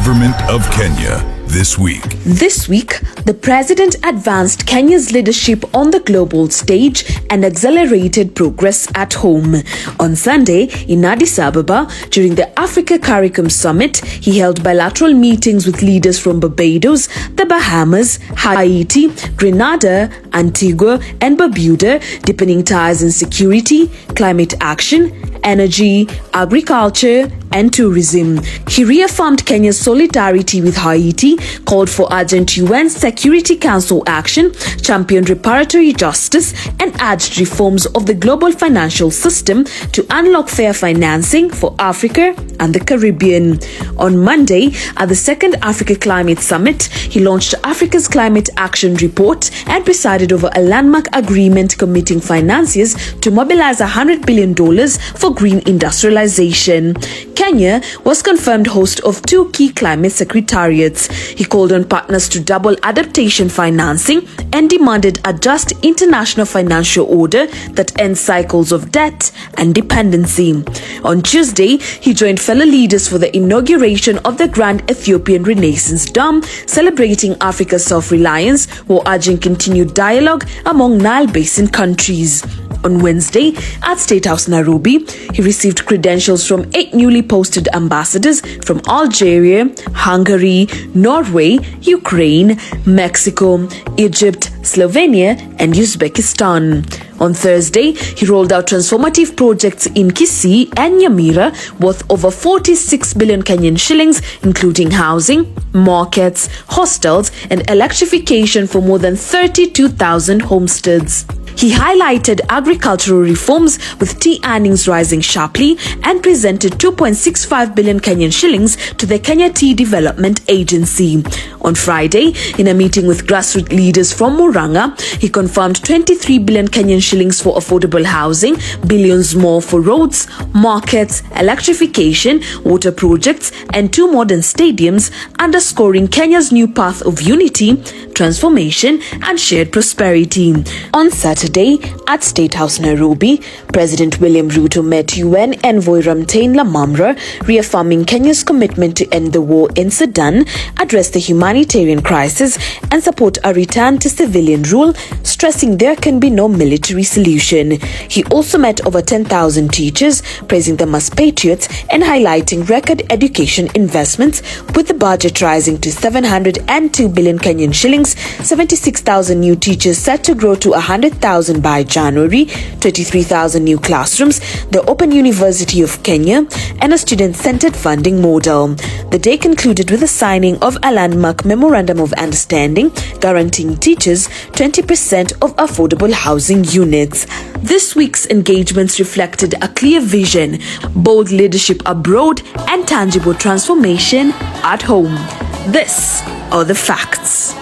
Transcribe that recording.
Government of Kenya this week. This week, the president advanced Kenya's leadership on the global stage and accelerated progress at home. On Sunday, in Addis Ababa, during the Africa CARICOM Summit, he held bilateral meetings with leaders from Barbados, the Bahamas, Haiti, Grenada, Antigua, and Barbuda, deepening ties in security, climate action, energy, agriculture, and tourism. He reaffirmed Kenya's solidarity with Haiti, called for urgent UN Security Council action, championed reparatory justice, and urged reforms of the global financial system to unlock fair financing for Africa and the Caribbean. On Monday, at the Second Africa Climate Summit, he launched Africa's Climate Action Report and presided over a landmark agreement committing financiers to mobilize $100 billion for green industrialization. Kenya was confirmed host of 2 key climate secretariats. He called on partners to double adaptation financing and demanded a just international financial order that ends cycles of debt and dependency. On Tuesday, he joined fellow leaders for the inauguration of the Grand Ethiopian Renaissance Dome, celebrating Africa's self-reliance while urging continued dialogue among Nile Basin countries. On Wednesday, at State House Nairobi, he received credentials from 8 newly posted ambassadors from Algeria, Hungary, Norway, Ukraine, Mexico, Egypt, Slovenia, and Uzbekistan. On Thursday, he rolled out transformative projects in Kisii and Nyamira worth over 46 billion Kenyan shillings, including housing, markets, hostels, and electrification for more than 32,000 homesteads. He highlighted agricultural reforms with tea earnings rising sharply and presented 2.65 billion Kenyan shillings to the Kenya Tea Development Agency. On Friday, in a meeting with grassroots leaders from Murang'a, he confirmed 23 billion Kenyan shillings for affordable housing, billions more for roads, markets, electrification, water projects, and 2 modern stadiums, underscoring Kenya's new path of unity, transformation, and shared prosperity. On Saturday, at State House Nairobi, President William Ruto met UN envoy Ramtain Lamamra, reaffirming Kenya's commitment to end the war in Sudan, address the humanitarian crisis, and support a return to civilian rule, stressing there can be no military solution. He also met over 10,000 teachers, praising them as patriots and highlighting record education investments, with the budget rising to 702 billion Kenyan shillings, 76,000 new teachers set to grow to 100,000 by January, 23,000 new classrooms, the Open University of Kenya, and a student-centered funding model. The day concluded with the signing of a landmark memorandum of understanding guaranteeing teachers 20% of affordable housing units. This week's engagements reflected a clear vision, bold leadership abroad, and tangible transformation at home. This are the facts.